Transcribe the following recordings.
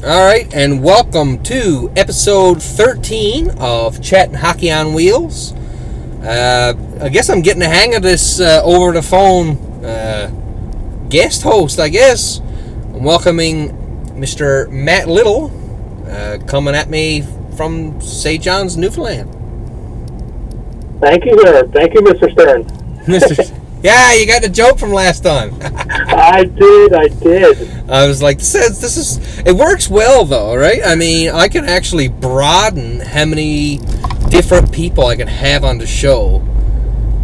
All right, and welcome to episode 13 of Chatting Hockey on Wheels. I guess I'm getting the hang of this over the phone guest host, I guess. I'm welcoming Mr. Matt Little, coming at me from St. John's, Newfoundland. Thank you, sir. Thank you, Mr. Stern. Yeah, you got the joke from last time. I did. I was like, this is, it works well though, right? I mean, I can actually broaden how many different people I can have on the show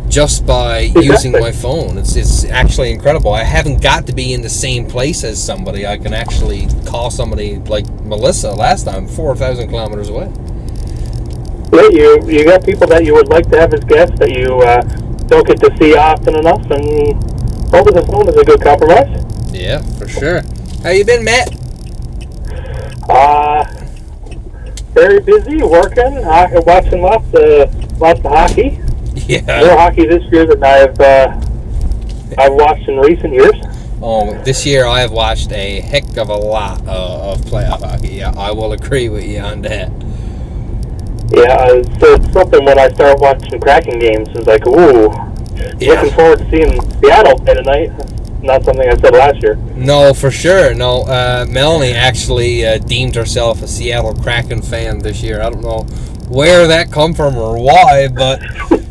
just by using my phone. It's actually incredible. I haven't got to be in the same place as somebody. I can actually call somebody like Melissa last time, 4,000 kilometers away. Yeah, you got people that you would like to have as guests that you don't get to see often enough, and over the phone is a good compromise. Yeah, for sure. How you been, Matt? Very busy, working, watching lots of hockey. Yeah. More hockey this year than I've watched in recent years. Oh, this year I have watched a heck of a lot of playoff hockey. Yeah, I will agree with you on that. Yeah, it's something when I start watching Kraken games. It's like, ooh, looking forward to seeing Seattle play tonight. Not something I said last year. No, for sure. No, Melanie actually deemed herself a Seattle Kraken fan this year. I don't know where that come from or why, but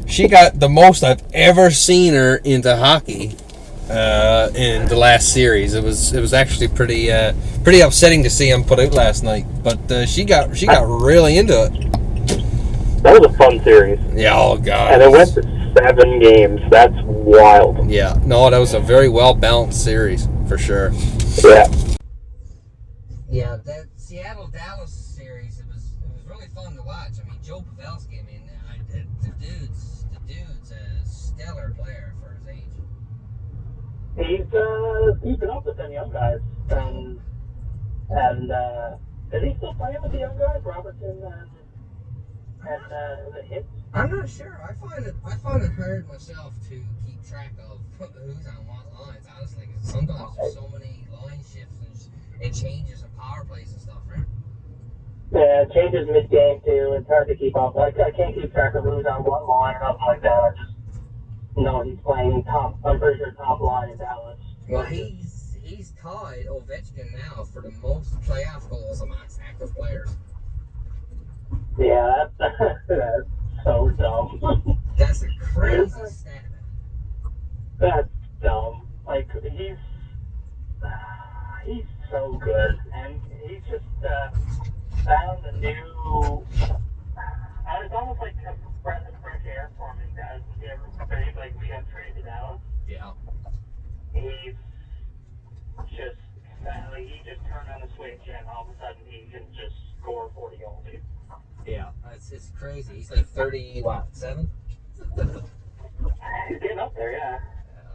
she got the most I've ever seen her into hockey in the last series. It was actually pretty upsetting to see him put out last night, but she got really into it. That was a fun series. Yeah, oh god. And it went to 7 games. That's wild. Yeah, no, that was a very well-balanced series, for sure. Yeah. Yeah, that Seattle-Dallas series, it was really fun to watch. I mean, Joe Pavelski, I mean, the dude's a stellar player for his age. He's keeping up with them young guys. And is he still playing with the young guys, Robertson and the hits? I'm not sure. I find it hard myself to keep track of who's on what lines, honestly, because sometimes there's so many line shifts and it changes in power plays and stuff, right? Yeah, it changes mid-game, too. It's hard to keep up. I can't keep track of who's on one line or nothing like that. I just know he's playing top, I'm pretty sure top line in Dallas. Well, he's tied Ovechkin now for the most playoff goals amongst active players. Yeah, that's so dumb. That's a crazy stat. That's dumb. Like, he's so good, and he's just found a new. It's almost like a breath of fresh air for me, guys. If you ever played, like, we got traded out. Yeah. He's just he just turned on a switch, and all of a sudden he can just score 40 goals. Yeah, it's crazy. He's like 37? He's getting up there, yeah.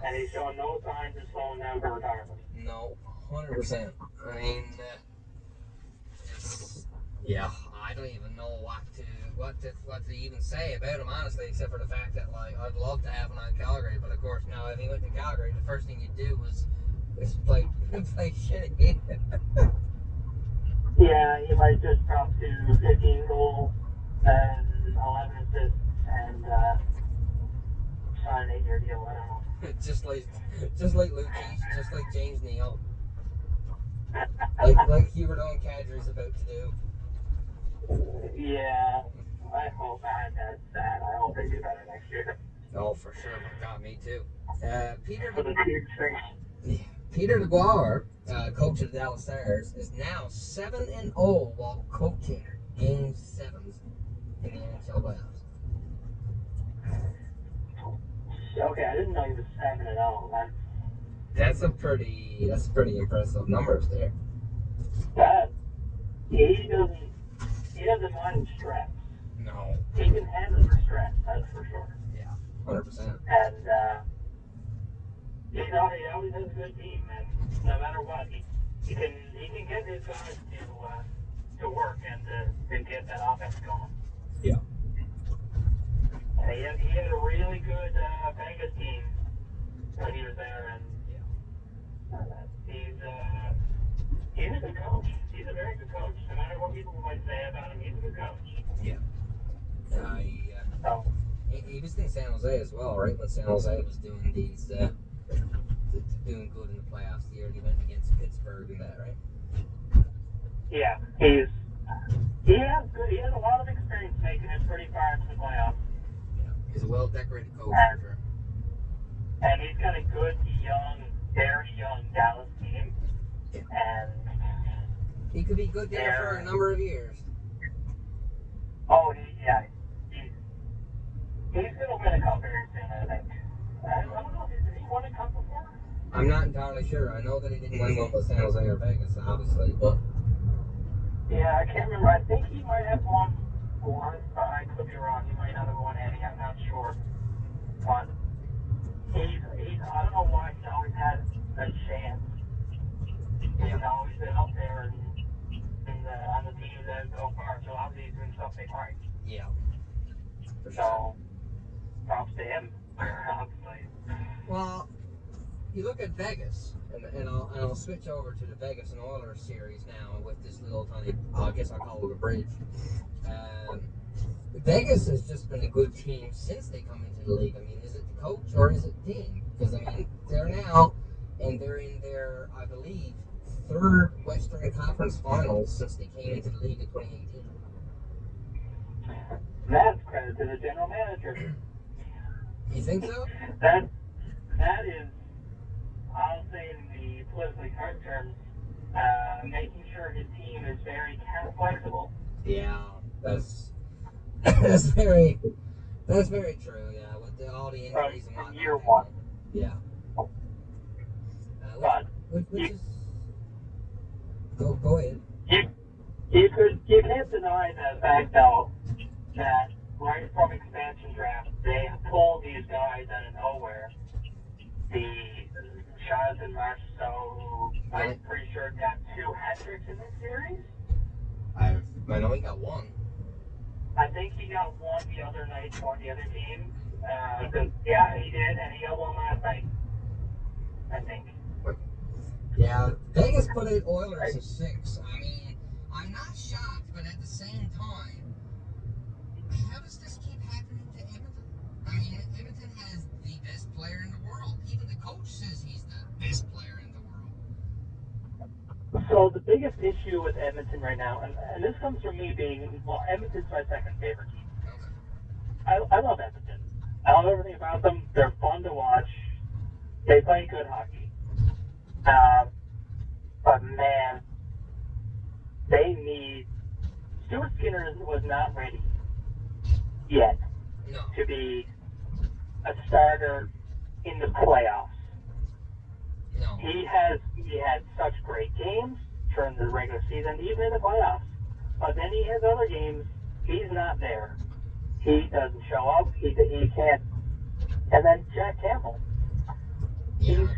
And he's showing no signs of slowing down for retirement. No, 100%. I mean, yeah, I don't even know what to even say about him, honestly, except for the fact that, like, I'd love to have him on Calgary, but of course, now if he went to Calgary, the first thing you'd do was play shitty. Yeah, he might just drop to 15 goals and 11 assists and sign an 8-year deal. I don't know. just like Luke Keith, just like James Neal, like Huberdeau and Kadri's about to do. Yeah, I hope that's sad. I hope they do better next year. Oh, for sure. My God, me too. Peter DeGuar, coach of the Dallas Stars, is now 7-0 while coaching Game 7s in the NHL playoffs. Okay, I didn't know he was 7-0. That's pretty impressive numbers there. He doesn't mind stress. No. He can handle the stress, that's for sure. Yeah, 100%. And he always has a good team, and no matter what, he can get his guys to work and get that offense going. Yeah. And he had a really good Vegas team when he was there, and he's a good coach. He's a very good coach. No matter what people might say about him, he's a good coach. Yeah. So, He was in San Jose as well, right? When San Jose was doing these, doing good in the playoffs the year he went against Pittsburgh and that, right? yeah, he has a lot of experience making it pretty far into the playoffs. Yeah. He's a well-decorated coach for sure. And he's got a good, young, very young Dallas team. Yeah. And he could be good there for a number of years. Oh, he's going to win a cup very soon, I think. I don't know, did he win a cup before? I'm not entirely sure. I know that he didn't win one with San Jose or Vegas, obviously, but... Yeah, I can't remember. I think he might have won once, but I could be wrong. He might not have won any. I'm not sure. But I don't know why he's always had a chance. He's always been up there on the team that go far. So obviously he's doing something right. Yeah. For sure. So, props to him, obviously. Well, you look at Vegas, and I'll switch over to the Vegas and Oilers series now with this little tiny, I guess I'll call it a bridge. Vegas has just been a good team since they come into the league. I mean, is it the coach or is it the team? Because, I mean, they're now, and they're in their, I believe, third Western Conference Finals since they came into the league in 2018. That's credit to the general manager. You think so? That is, I'll say in the politically correct terms, making sure his team is very flexible. Yeah, that's very true. Yeah, with all the injuries and from whatnot. year one. Yeah. But which is go ahead. You can't deny the fact though that right from expansion draft they pulled these guys out of nowhere. The Jonathan Marchessault, who I'm pretty sure got 2 hat-tricks in this series. I know he got one. I think he got one the other night for the other team. Yeah, he did, and he got one last night. I think. Yeah, Vegas put it Oilers to 6. I mean, I'm not shocked, but at the same time, how does this keep happening to Edmonton? I mean, Edmonton has the best player in the world. Even the coach says he's the best player in the world. So the biggest issue with Edmonton right now, and this comes from me being, well, Edmonton's my second favorite team. Okay. I love Edmonton. I love everything about them. They're fun to watch. They play good hockey. But man, they need. Stuart Skinner was not ready yet to be a starter in the playoffs. No. He had such great games during the regular season, even in the playoffs. But then he has other games. He's not there. He doesn't show up. He can't. And then Jack Campbell. Yeah.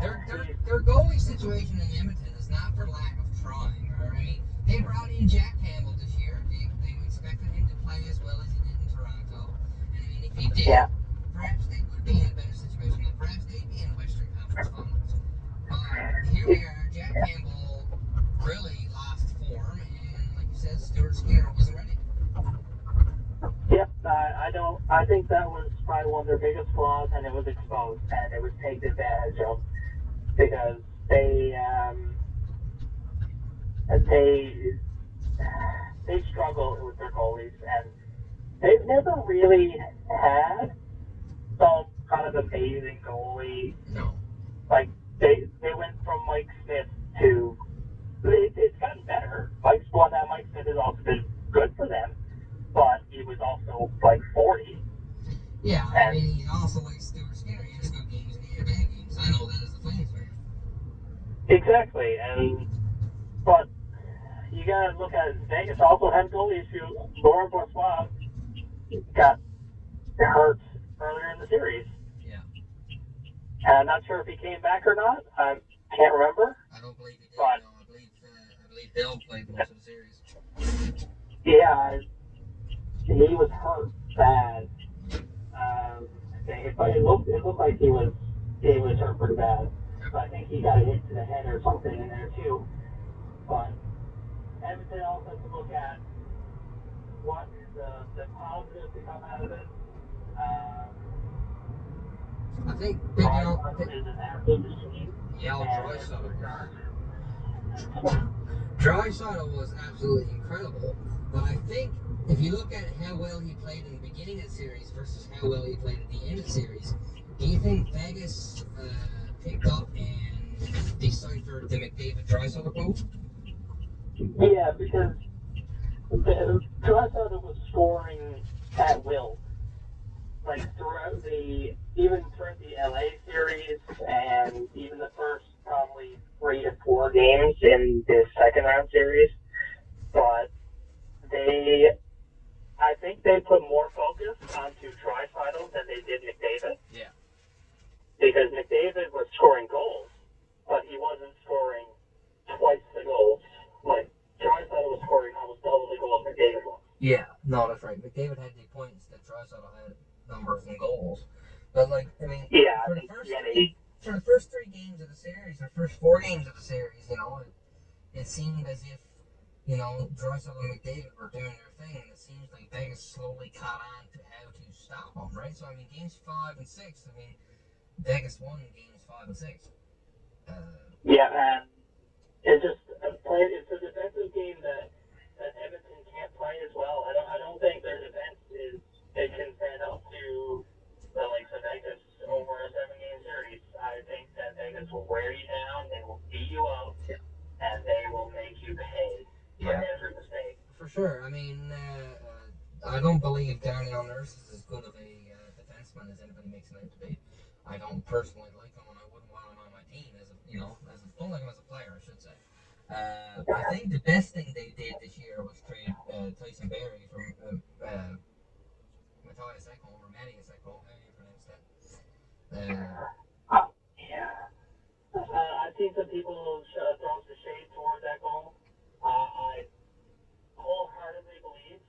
Their goalie situation in Edmonton is not for lack of trying, all right? They brought in Jack Campbell this year. They expected him to play as well as he did in Toronto. And I mean, if he did, perhaps they would be in a better situation. And perhaps they'd be in Western Conference Finals. Here we are. Jack Campbell really lost form, and like you said, Stuart Skinner wasn't ready. Yep, I think that was probably one of their biggest flaws, and it was exposed, and it was taken advantage of because they struggle with their goalies, and they've never really had some kind of amazing goalie. No. Like they went from Mike Smith to it's gotten better. Mike Smith has also been good for them, but he was also like 40. Yeah, I mean, he also like Stuart Skinner. He has good games and he had bad games. I know that as a Flames fan. Exactly, but you gotta look at it. Vegas also had goalie issues. Laurent Brossoit got hurt earlier in the series. Yeah. And I'm not sure if he came back or not. I can't remember. I don't believe he did. No, I believe Bill played most of the series. Yeah, he was hurt bad. It looked like he was hurt pretty bad. So I think he got a hit to the head or something in there too. But Edmonton also has to look at what the positives to come out of it. I think Drysdale is an absolute machine. yeah, And Drysdale was absolutely incredible. But I think if you look at how well he played in the beginning of the series versus how well he played at the end of the series, do you think Vegas picked up and deciphered the McDavid Drysdale quote? yeah, because Drysdale was scoring at will, like even throughout the LA series and even the first probably 3 to 4 games in the second round series. But they, I think they put more focus onto Draisaitl than they did McDavid. Yeah. Because McDavid was scoring goals, but he wasn't scoring twice the goals. Like Draisaitl was scoring almost double the goals McDavid was. Yeah, no, that's right. McDavid had the points that Drysdale had numbers and goals. But like, I mean, Yeah, I for the think first he had three, 8. for the first 3 games of the series, or first 4 games of the series, it seemed as if Drysdale and McDavid were doing their thing, and it seems like Vegas slowly caught on to how to stop them, right? So I mean, games 5 and 6, I mean, Vegas won games 5 and 6. Uh, Yeah, and it's just it's a defensive game that Edmonton can't play as well. I don't think their defense is it can stand up to the likes of Vegas over a 7 game series. I think that Vegas will wear you down, they will beat you up, yeah. and they will make you pay for every mistake. For sure. I mean, I don't believe Darnell Nurse is as good of a defenseman as anybody makes him out to be. I don't personally like him, and I wouldn't want him on my team don't like him as a player, I should say. I think the best thing they did this year was trade Tyson Berry from Matthias Ekholm or Matthias Ekholm, how do you pronounce that? Yeah. I've seen some people throw some shade towards that goal. I wholeheartedly believe,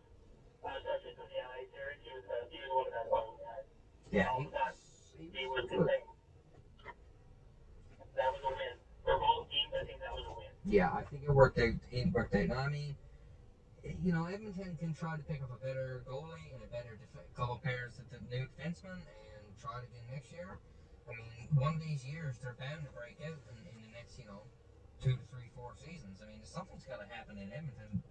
especially from the LA series, he was one of the best players we had. Yeah, All the time. He was good. insane. That was a win. For both teams, I think that was a win. Yeah, I think it worked out. It worked out. Now, I mean, Edmonton can try to pick up a better goalie and a better couple pairs of the new defenseman and try it again next year. I mean, one of these years they're bound to break out in the next, 2 to 3, 4 seasons. I mean, something's got to happen in Edmonton.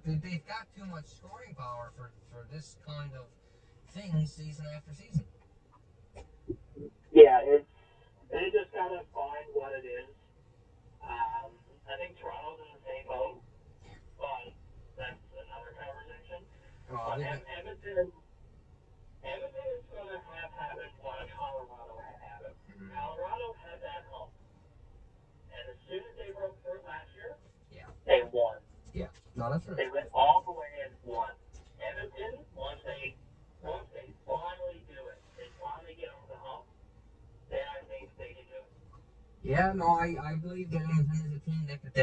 They've got too much scoring power for this kind of thing season after season. Yeah, they just gotta find what it is. I think Toronto's in the same boat, but that's another conversation. But Edmonton is going to have happened what Colorado had happened. Mm-hmm. Colorado had that hump, and as soon as they broke through last year, they won. Yeah, no, that's right. They went all the way and won. Edmonton, once they finally do it, they finally get over the hump, then I think they can do it. Yeah, no, I believe that Edmonton is a team that could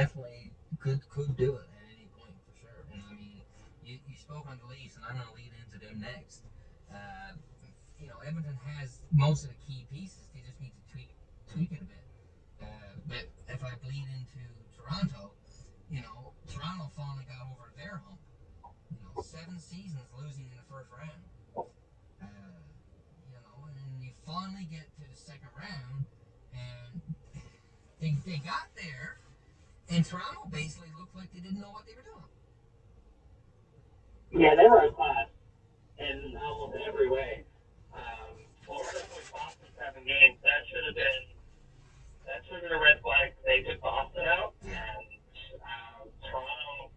do it at any point for sure. And I mean, you spoke on the Leafs, and I'm going to lead into them next. Edmonton has most of the key pieces. They just need to tweak it a bit. But if I bleed into Toronto, Toronto finally got over their hump. 7 seasons losing in the first round. And you finally get to the second round, and they got there, and Toronto basically looked like they didn't know what they were doing. Yeah, they were a class in almost every way. Florida took Boston 7 games. That should have been a red flag. They took Boston out, and Toronto.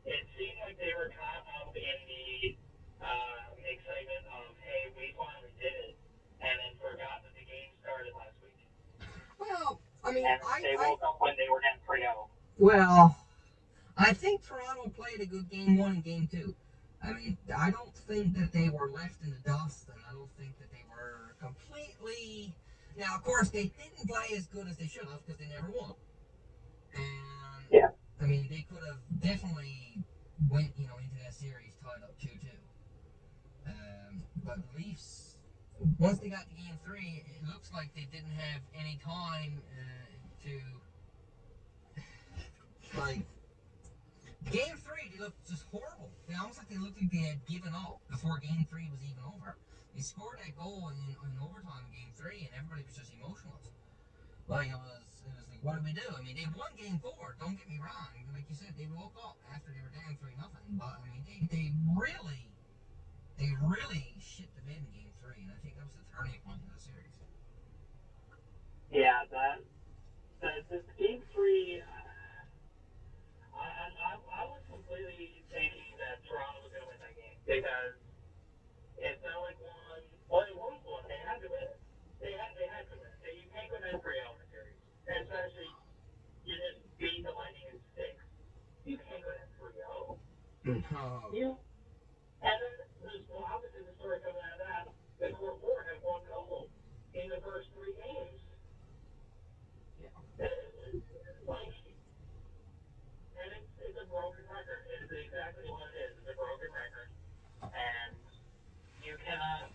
It seemed like they were caught up in the excitement of, hey, we finally did it, and then forgot that the game started last week. Well, I mean, and they woke up when they were down 3-0. Well, I think Toronto played a good game 1 and game 2. I mean, I don't think that they were left in the dust, and I don't think that they were completely. Now, of course, they didn't play as good as they should have because they never won. And I mean, they could have definitely went, into that series tied up 2-2. But the Leafs, once they got to game 3, it looks like they didn't have any time to Game 3, they looked just horrible. They almost like they looked like they had given up before Game 3 was even over. They scored that goal in overtime in Game 3, and everybody was just emotionless. Like, it was like, what do we do? I mean, they won Game 4, don't get me wrong. Like you said, they woke up after they were down 3-0. But, I mean, they really shit the bed in Game 3, and I think that was the turning point in the series. Yeah, the Game 3, I was completely thinking that Toronto was going to win that game because it felt like they won one. They had to win it. They had to win it. You can't go down 3-0 in a series. And especially, you just beat the Lightning in 6. You can't go down 3-0. No. And then, obviously, the story coming out of that, the core four had 1 goal in the first 3 games. Yeah. And it's a broken record. It's exactly what it is. It's a broken record. And you cannot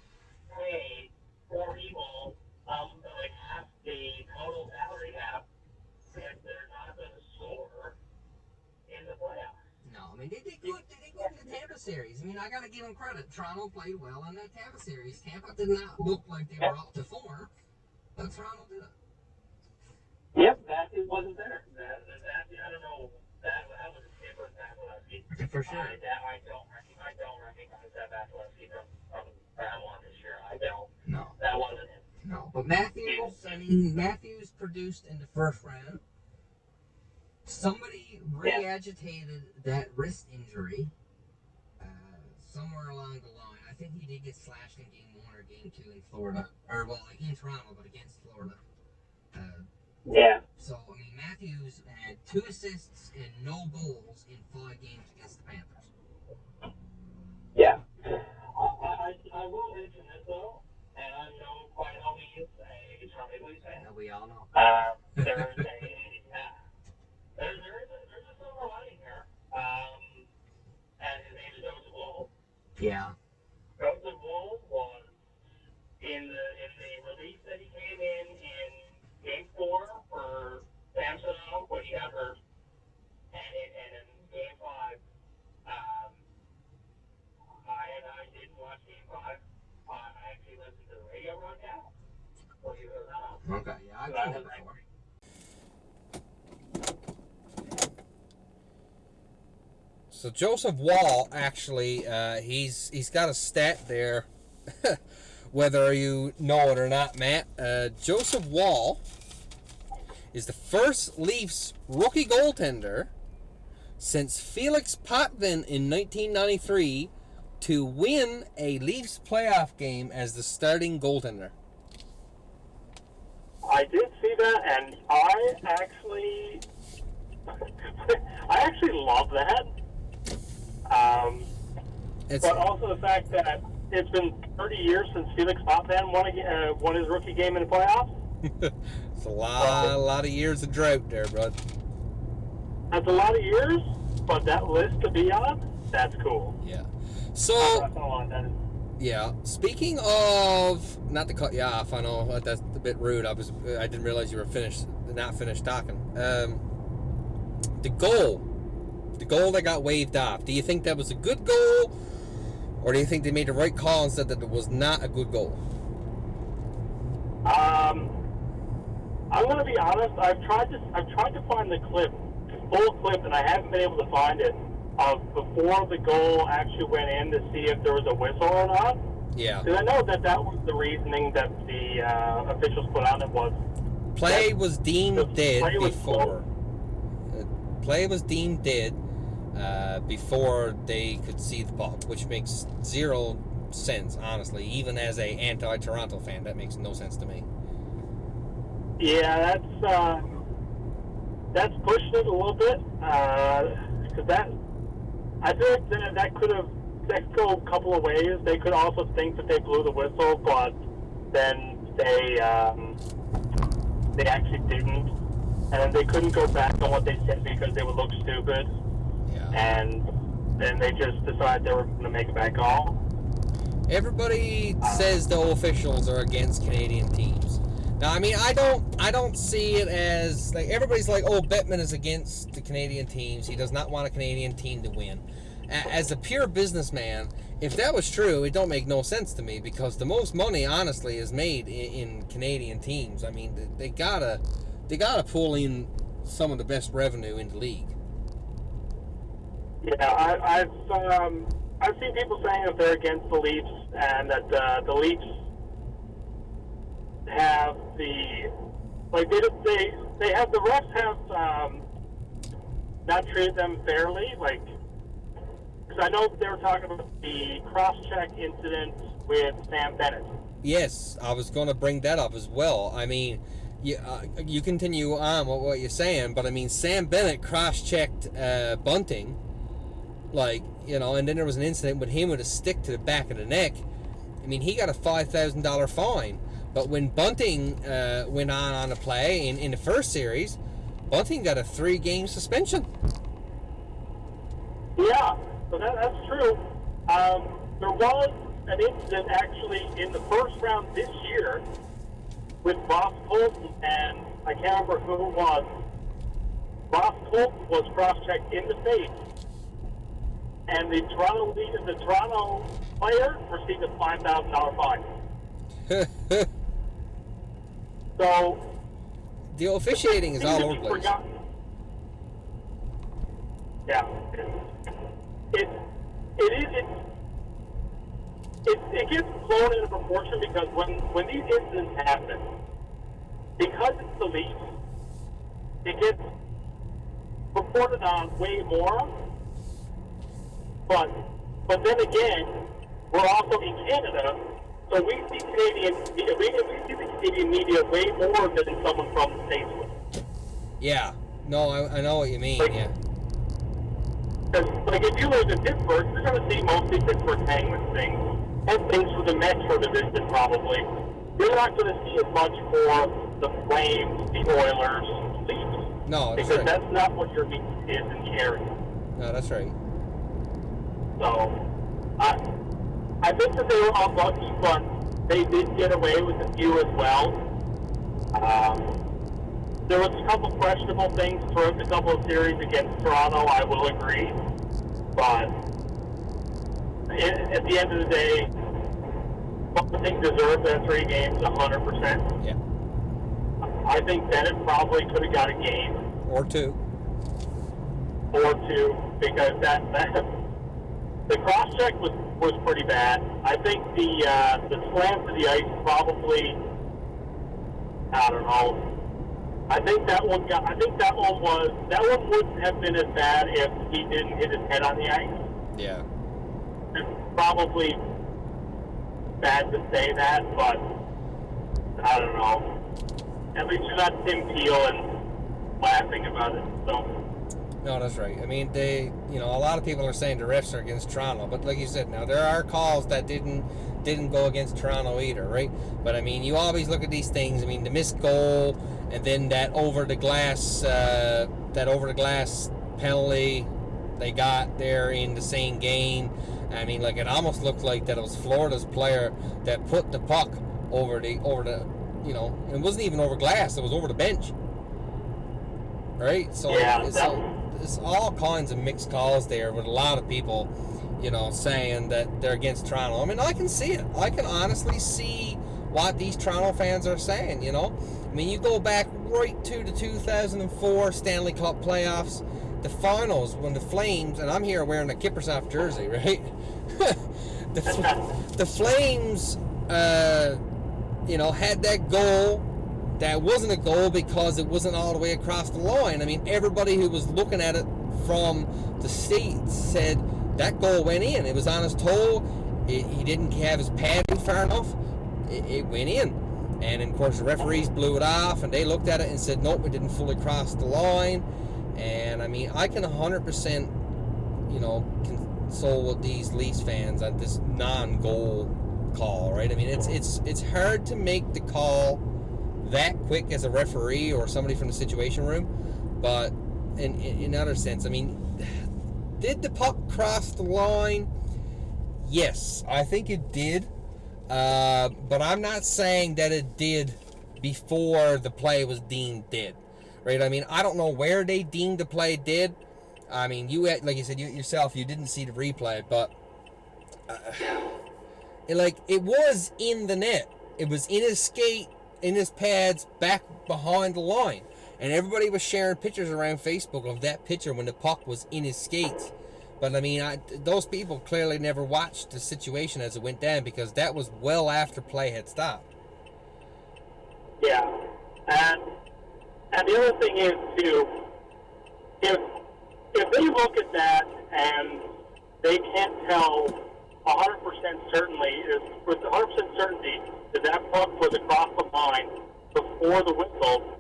pay 4 people like half the total salary cap if they're not going to score in the playoffs. No, I mean, they did good in the Tampa series. I mean, I got to give them credit. Toronto played well in that Tampa series. Tampa did not look like they were up to form, but Toronto did it. Yep, Matthews wasn't there. I don't know. That was a different Vasilevsky. For sure. I don't recognize that Vasilevsky from Babylon this year. I don't. No. That wasn't him. No, but Matthews produced in the first round. Somebody re-agitated that wrist injury somewhere along the line. I think he did get slashed in Game 1 or Game 2 in Florida. Or, well, in Toronto, but against Florida. Yeah. So, I mean, Matthews had 2 assists and no goals in 5 games against the Panthers. Yeah. I will mention this, though, and I know by no means a Charlie Blues fan. We all know. There's a silver lining here. And his name is Joseph Woll. Yeah. Joseph Woll was in the release that he came in Game 4 for Samsonov when he got hurt, and in Game 5, I didn't watch Game 5. I actually listened to the radio broadcast. Believe it or not. Okay, yeah, I've done that before. So Joseph Woll, actually, he's got a stat there, whether you know it or not, Matt. Joseph Woll is the first Leafs rookie goaltender since Felix Potvin in 1993 to win a Leafs playoff game as the starting goaltender. I did see that, and I actually love that. But also the fact that it's been 30 years since Felix Potvin won his rookie game in the playoffs. It's a lot of years of drought there, bud. That's a lot of years, but that list to be on, that's cool. Yeah. So, yeah. Speaking of, not to cut you off, I know that's a bit rude. I didn't realize you were not finished talking. The goal that got waved off. Do you think that was a good goal, or do you think they made the right call and said that it was not a good goal? I'm gonna be honest. I've tried to find the full clip, and I haven't been able to find it of before the goal actually went in to see if there was a whistle or not. Yeah. Because I know that was the reasoning that the officials put on it was. Play was deemed dead before. Play was deemed dead before they could see the puck, which makes zero sense, honestly. Even as a anti-Toronto fan, that makes no sense to me. Yeah, that's pushing it a little bit. Because I feel like that could go a couple of ways. They could also think that they blew the whistle, but then they actually didn't, and then they couldn't go back on what they said because they would look stupid. Yeah. And then they just decided they were going to make a bad call. Everybody says the officials are against Canadian teams. Now, I mean, I don't see it as like everybody's like, oh, Bettman is against the Canadian teams. He does not want a Canadian team to win. As a pure businessman, if that was true, it don't make no sense to me because the most money, honestly, is made in Canadian teams. I mean, they gotta pull in some of the best revenue in the league. Yeah, I've seen people saying that they're against the Leafs and that the Leafs have they have the refs have not treated them fairly, like. Because I know they were talking about the cross-check incident with Sam Bennett. Yes, I was going to bring that up as well. I mean, you continue on with what you're saying, but I mean, Sam Bennett cross-checked Bunting, like, and then there was an incident with him with a stick to the back of the neck. I mean, he got a $5,000 fine, but when Bunting went on a play in the first series, Bunting got a 3-game suspension. Yeah. So that's true. There was an incident actually in the first round this year with Ross Colton, and I can't remember who it was. Ross Colton was cross-checked in the face, and the Toronto player received a $5,000 fine. So the officiating is all over the place. Yeah. It gets blown into proportion because when these incidents happen, because it's the Leafs, it gets reported on way more. But then again, we're also in Canada, so we see the Canadian media way more than someone from the States would. Yeah. No, I know what you mean. Like, yeah. Like if you live in Pittsburgh, you're going to see mostly Pittsburgh Penguins things and things for the Metro Division probably. You're not going to see as much for the Flames, the Oilers, Leafs. No, that's because right. that's not what your meat is in the area. No, that's right. So, I think that they were unlucky, but they did get away with a few as well. There was a couple questionable things throughout the couple of series against Toronto, I will agree. But at the end of the day, Bunting deserved that 3 games 100%. Yeah. I think Bennett probably could have got a game. Or 2. Because the cross-check was pretty bad. I think the slam to the ice probably, I don't know. I think that one wouldn't have been as bad if he didn't hit his head on the ice. Yeah. It's probably bad to say that, but I don't know. At least you're not Tim Peel and laughing about it. So. No, that's right. I mean, a lot of people are saying the refs are against Toronto, but like you said, now there are calls that didn't go against Toronto either, right? But I mean, you always look at these things. I mean, the missed goal, and then that over the glass penalty they got there in the same game. I mean, like it almost looked like that it was Florida's player that put the puck over the it wasn't even over glass; it was over the bench, right? So yeah, it's all kinds of mixed calls there with a lot of people, saying that they're against Toronto. I mean, I can see it. I can honestly see what these Toronto fans are saying, I mean, you go back right to the 2004 Stanley Cup playoffs, the finals, when the Flames, and I'm here wearing a Kippersoft jersey, right? the Flames, had that goal that wasn't a goal because it wasn't all the way across the line. I mean, everybody who was looking at it from the seats said that goal went in. It was on his toe. He didn't have his padding far enough. It went in. And of course the referees blew it off and they looked at it and said, nope, it didn't fully cross the line. And I mean, I can 100%, console with these Leafs fans on this non-goal call, right? I mean, it's hard to make the call that quick as a referee or somebody from the situation room, but in other sense, I mean, did the puck cross the line? Yes, I think it did. But I'm not saying that it did before the play was deemed dead, right? I mean, I don't know where they deemed the play dead. I mean, you had, like you said yourself, you didn't see the replay, but it was in the net. It was in his skate, in his pads, back behind the line, and everybody was sharing pictures around Facebook of that picture when the puck was in his skates. But I mean, those people clearly never watched the situation as it went down, because that was well after play had stopped. Yeah, and the other thing is too, if they look at that and they can't tell 100% certainty that puck was across the line before the whistle,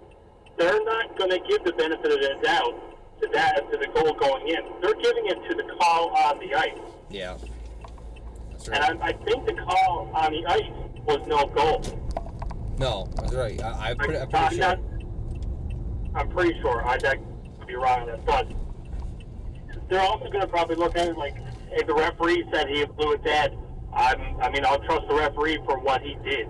they're not going to give the benefit of the doubt to the goal going in. They're giving it to the call on the ice. Yeah, that's right. And I think the call on the ice was no goal. No, that's right. I'm pretty sure. I'm pretty sure. I could be wrong on that, but they're also going to probably look at it like, if the referee said he blew it dead, I'll trust the referee for what he did.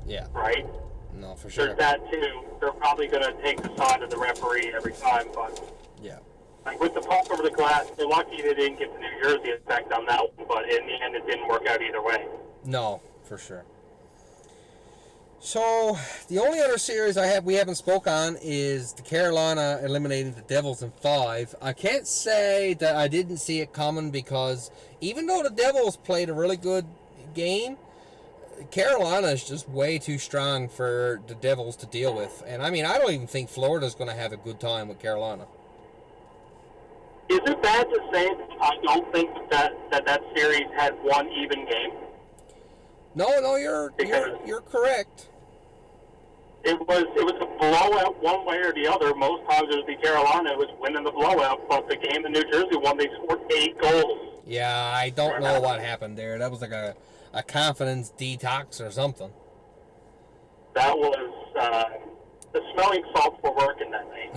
Yeah. Right? No, for sure. There's that too. They're probably going to take the side of the referee every time, but yeah. Like with the puck over the glass, they're lucky they didn't get the New Jersey effect on that one, but in the end, it didn't work out either way. No, for sure. So, the only other series we haven't spoke on is the Carolina eliminating the Devils in 5. I can't say that I didn't see it coming, because even though the Devils played a really good game, Carolina is just way too strong for the Devils to deal with. And I mean, I don't even think Florida's going to have a good time with Carolina. Is it bad to say I don't think that series had one even game? No, you're correct. It was a blowout one way or the other. Most times it was the Carolina was winning the blowout, but the game in New Jersey won, they scored 8 goals. Yeah, I don't know what happened there. That was like a confidence detox or something. That was the smelling salts were working that night.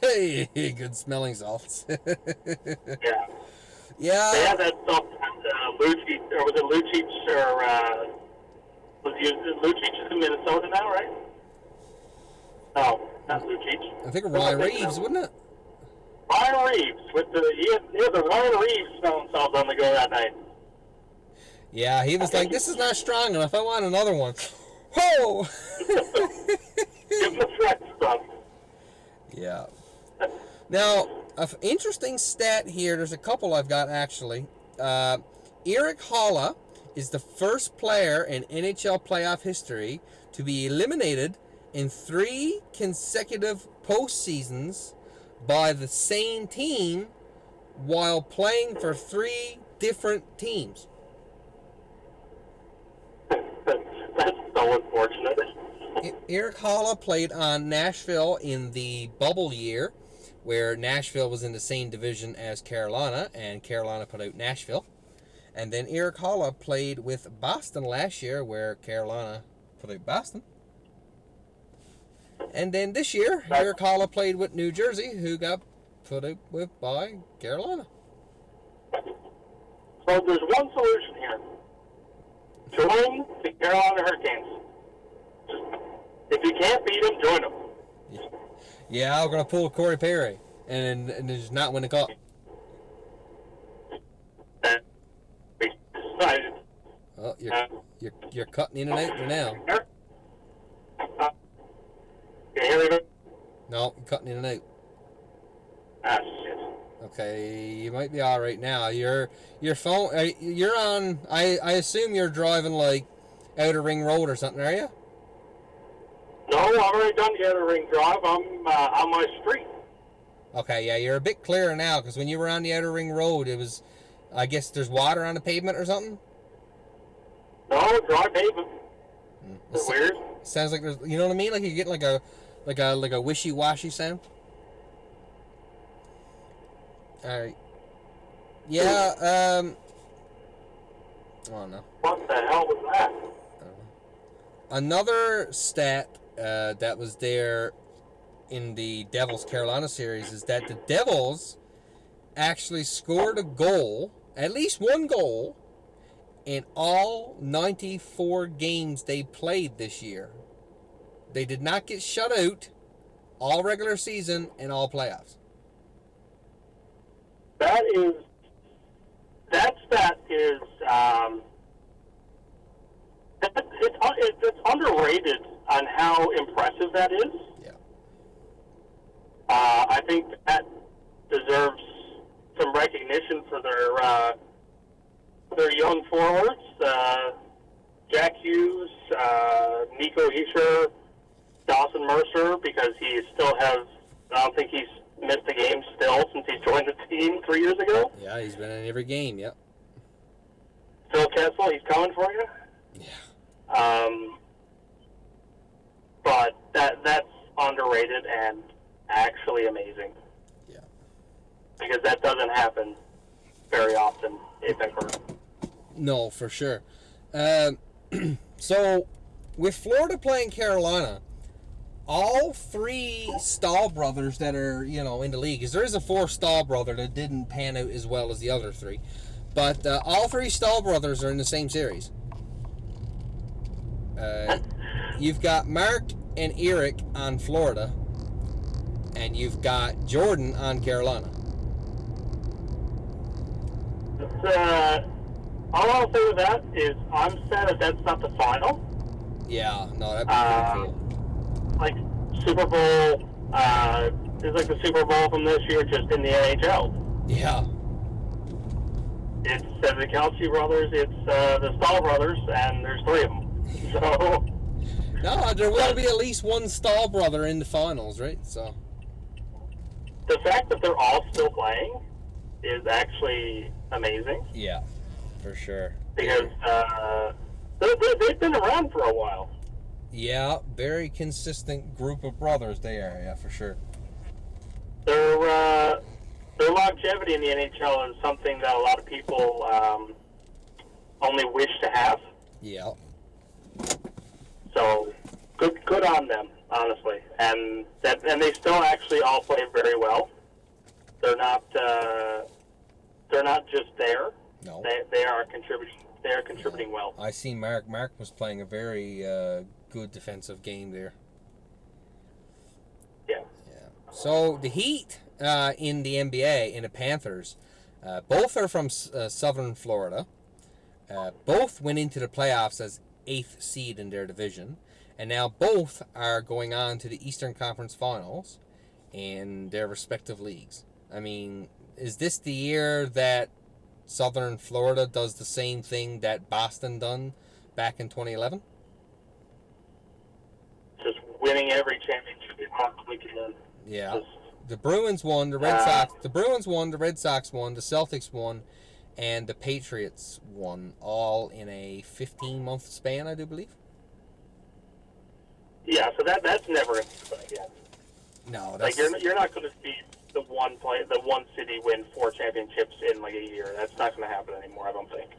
Hey, good smelling salts. Yeah. Yeah. They had that stuff, Lucic, or was it Lucic, or Lucic is in Minnesota now, right? No, not Lucic. I think Ryan Reeves, wouldn't it? Ryan Reeves, he had the Ryan Reeves smelling salts on the go that night. Yeah, he was like, this is not strong enough, I want another one. Whoa! Give him the threat stuff. Yeah. Now, an interesting stat here, there's a couple I've got actually. Erik Haula is the first player in NHL playoff history to be eliminated in 3 consecutive postseasons by the same team while playing for 3 different teams. That's so unfortunate. Erik Haula played on Nashville in the bubble year, where Nashville was in the same division as Carolina, and Carolina put out Nashville. And then Erik Haula played with Boston last year, where Carolina put out Boston. And then this year, Erik Haula played with New Jersey, who got put out with by Carolina. So there's one solution here. Join the Carolina Hurricanes. If you can't beat them, join them. Yeah, we're gonna pull Corey Perry and just not win the cup. Oh, you're cutting in and out now. Can you hear me? No, you're cutting in and out. Ah, shit. Okay, you might be all right now. Your phone. You're on. I assume you're driving like Outer Ring Road or something, are you? No, I've already done the Outer Ring Drive. I'm on my street. Okay, yeah, you're a bit clearer now, because when you were on the Outer Ring Road, it was, I guess there's water on the pavement or something? No, dry pavement. It's weird. Sounds like there's, you know what I mean? Like you're getting like a wishy-washy sound. All right. Yeah. I don't know. What the hell was that? I don't know. Another stat that was there in the Devils Carolina series is that the Devils actually scored a goal, at least one goal, in all 94 games they played this year. They did not get shut out all regular season and all playoffs. That is it's underrated on how impressive that is. Yeah. I think that deserves some recognition for their young forwards, Jack Hughes, Nico Hischier, Dawson Mercer, because he still has. I don't think he's missed a game still since he joined the team 3 years ago. Yeah, he's been in every game. Yep. Phil Kessel, he's coming for you. Yeah. But that's underrated and actually amazing. Yeah. Because that doesn't happen very often, if ever. No, for sure. So, with Florida playing Carolina, all three Stahl brothers that are, in the league, because there is a fourth Stahl brother that didn't pan out as well as the other three, but all three Stahl brothers are in the same series. You've got Mark and Eric on Florida, and you've got Jordan on Carolina. All I'll say with that is I'm sad that's not the final. Yeah, no, that'd be pretty cool. Like Super Bowl, it's like the Super Bowl from this year, just in the NHL. Yeah. It's the Kelsey brothers, it's the Stahl brothers, and there's three of them. So no, there will be at least one Stahl brother in the finals, right? So the fact that they're all still playing is actually amazing. Yeah, for sure. Because they've been around for a while. Yeah, very consistent group of brothers they are, yeah, for sure. Their longevity in the NHL is something that a lot of people only wish to have. Yeah. So good on them, honestly, and they still actually all play very well. They're not just there. No. They are contributing. They are contributing well. I seen Mark. Mark was playing a very good defensive game there. Yeah. Yeah. So the Heat in the NBA and the Panthers, both are from Southern Florida. Both went into the playoffs as 8th seed in their division, and now both are going on to the Eastern Conference Finals in their respective leagues. I mean, is this the year that Southern Florida does the same thing that Boston done back in 2011? Just winning every championship they possibly can. Yeah. The Bruins won, the Red Sox. The Bruins won, the Red Sox won, the Celtics won, and the Patriots won, all in a 15-month span, I do believe. Yeah, so that's never going to happen again. No, that's like you're not going to see the one city win 4 championships in like a year. That's not going to happen anymore, I don't think,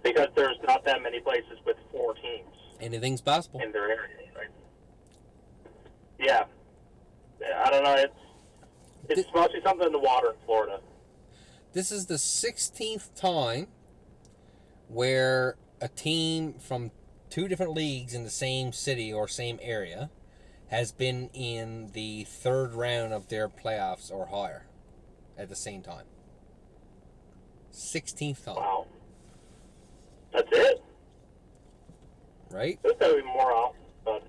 because there's not that many places with 4 teams. Anything's possible in their area, right? Yeah, I don't know. It's mostly something in the water in Florida. This is the 16th time where a team from 2 different leagues in the same city or same area has been in the 3rd round of their playoffs or higher at the same time. 16th time. Wow. That's it? Right? There's got to be more often, but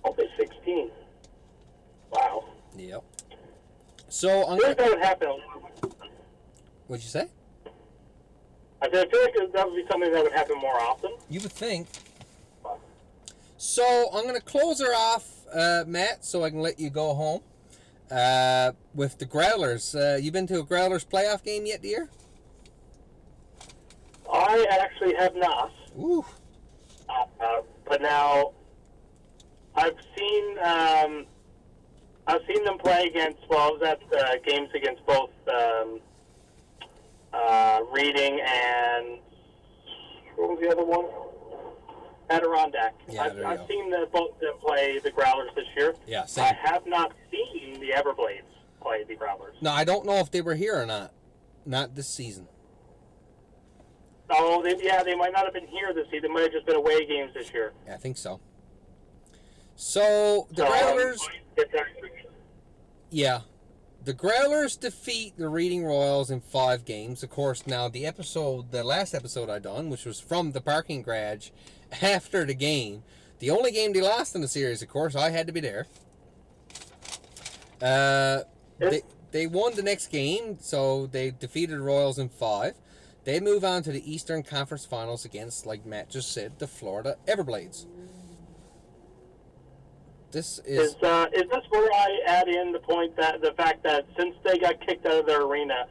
only 16. Wow. Yep. So I feel like that would happen. What'd you say? I said I feel like that would be something that would happen more often. You would think. So I'm going to close her off, Matt, so I can let you go home with the Growlers. You been to a Growlers playoff game yet, dear? I actually have not. Ooh. But now I've seen them play against. Well, I was at games against both Reading and what was the other one? Adirondack. Yeah, I've seen both of them play the Growlers this year. Yeah, same. I have not seen the Everblades play the Growlers. No, I don't know if they were here or not. Not this season. Oh, they might not have been here this season. They might have just been away games this year. Yeah, I think so. So the So Growlers, it's actually yeah, the Growlers defeat the Reading Royals in 5 games. Of course, now the last episode I done, which was from the parking garage after the game, the only game they lost in the series. Of course, I had to be there. Uh, they it's they won the next game, so they defeated the Royals in 5. They move on to the Eastern Conference Finals against, like Matt just said, the Florida Everblades. This is is this where I add in the point that the fact that since they got kicked out of their arena,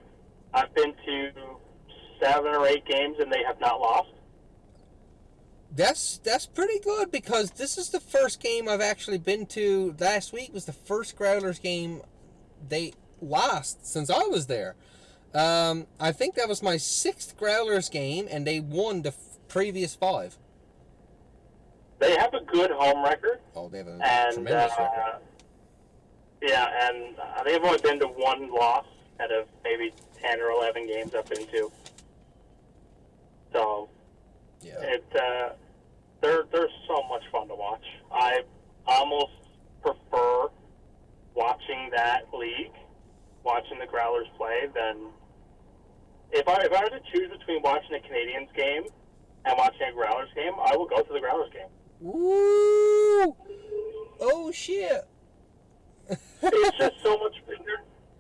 I've been to 7 or 8 games and they have not lost. that's pretty good because this is the first game I've actually been to. Last week was the first Growlers game they lost since I was there. I think that was my 6th Growlers game, and they won the previous 5. They have a good home record, Oh, they have a and tremendous record. yeah, and they've only been to 1 loss out of maybe 10 or 11 games I've been to. So Yeah. they're so much fun to watch. I almost prefer watching that league, watching the Growlers play, than if I were to choose between watching a Canadians game and watching a Growlers game, I will go to the Growlers game. Woo! Oh shit! It's just so much.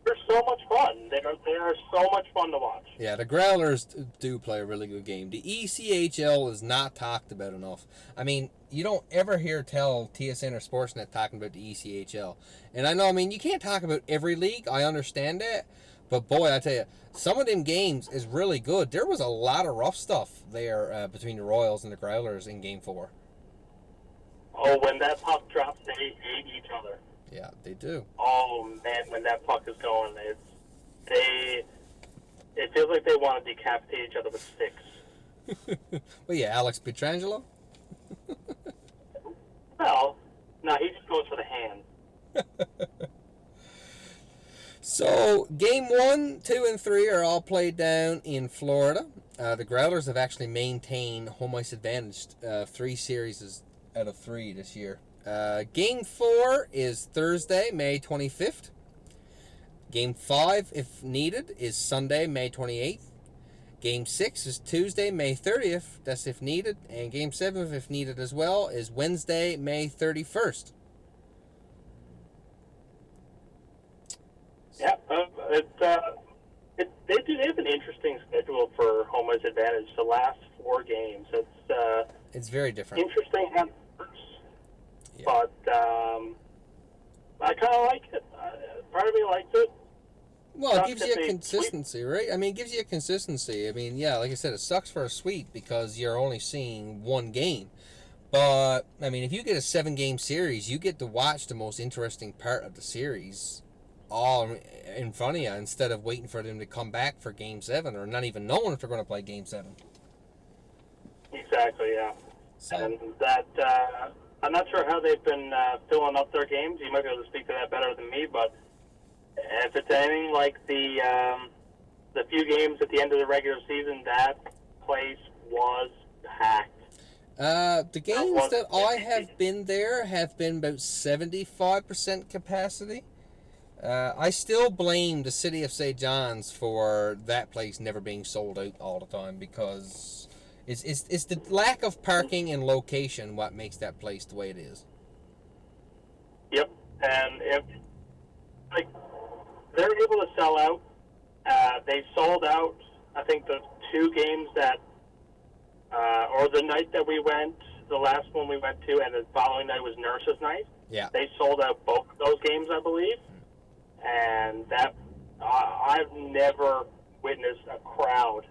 They're so much fun. They are so much fun to watch. Yeah, the Growlers do play a really good game. The ECHL is not talked about enough. I mean, you don't ever hear TSN or Sportsnet talking about the ECHL. And I know, I mean, you can't talk about every league. I understand that. But boy, I tell you, some of them games is really good. There was a lot of rough stuff there between the Royals and the Growlers in Game 4. Oh, when that puck drops, they hate each other. Yeah, they do. Oh man, when that puck is going, it feels like they want to decapitate each other with sticks. Well, yeah, Alex Pietrangelo. Well, no, he just goes for the hand. So, game 1, 2, and 3 are all played down in Florida. The Growlers have actually maintained home ice advantage 3 series out of 3 this year. Game 4 is Thursday, May 25th. Game 5, if needed, is Sunday, May 28th. Game 6 is Tuesday, May 30th. That's if needed. And Game 7, if needed as well, is Wednesday, May 31st. Yeah, they have an interesting schedule for home ice advantage. The last 4 games, It's very different. interesting how it works. Yeah. But I kind of like it. Part of me likes it. Well, it gives you a consistency, right? I mean, it gives you a consistency. I mean, yeah, like I said, it sucks for a sweep because you're only seeing 1 game. But, I mean, if you get a 7-game series, you get to watch the most interesting part of the series all in front of you instead of waiting for them to come back for Game 7 or not even knowing if they're going to play Game 7. Exactly, yeah. So, And that, I'm not sure how they've been filling up their games. You might be able to speak to that better than me, but if it's anything like the few games at the end of the regular season, that place was packed. the games that I have been there have been about 75% capacity. I still blame the city of St. John's for that place never being sold out all the time because it's the lack of parking and location what makes that place the way it is. Yep, and if like they're able to sell out, they sold out. I think the 2 games that, or the night that we went, the last one we went to, and the following night was Nurses Night. Yeah. They sold out both of those games, I believe, and that I've never witnessed a crowd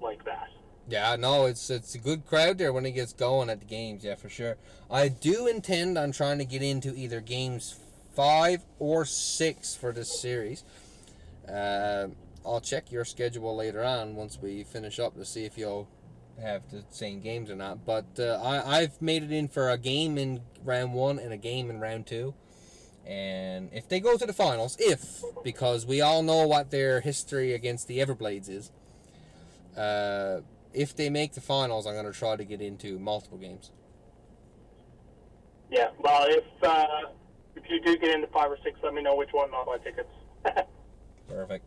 like that. Yeah, no, it's a good crowd there when it gets going at the games, yeah, for sure. I do intend on trying to get into either games 5 or 6 for this series. I'll check your schedule later on once we finish up to see if you'll have the same games or not. But I've made it in for a game in round 1 and a game in round 2. And if they go to the finals, because we all know what their history against the Everblades is, if they make the finals, I'm going to try to get into multiple games. Yeah. Well, if you do get into 5 or 6, let me know which one, and I'll buy tickets. Perfect.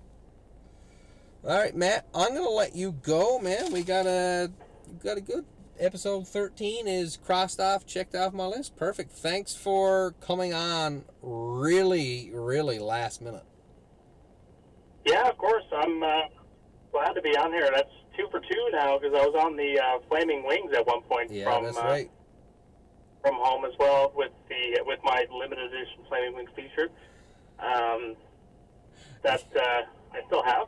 All right, Matt, I'm gonna let you go, man. We got a good episode 13 is crossed off, checked off my list. Perfect. Thanks for coming on. Really, really last minute. Yeah, of course. I'm glad to be on here. That's 2 for 2 now because I was on the Flaming Wings at one point Yeah, that's right. from home as well with my limited edition Flaming Wings T-shirt. That I still have.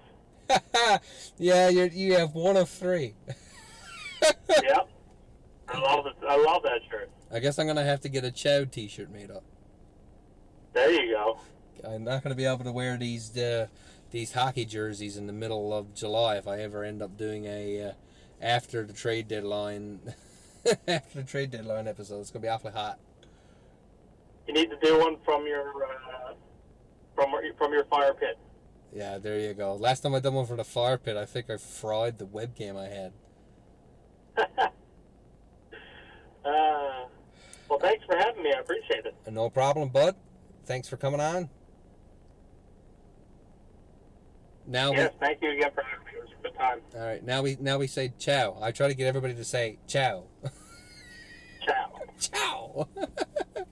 Yeah, you have one of 3. Yep. I love that shirt. I guess I'm gonna have to get a CHOW T-shirt made up. There you go. I'm not gonna be able to wear these hockey jerseys in the middle of July if I ever end up doing a after the trade deadline after the trade deadline episode. It's gonna be awfully hot. You need to do one from your fire pit. Yeah, there you go. Last time I done one for the fire pit, I think I fried the webcam I had. Well, thanks for having me. I appreciate it. No problem, bud. Thanks for coming on. Yes, thank you again for having me. It was a good time. All right, now we say ciao. I try to get everybody to say ciao. Ciao. Ciao.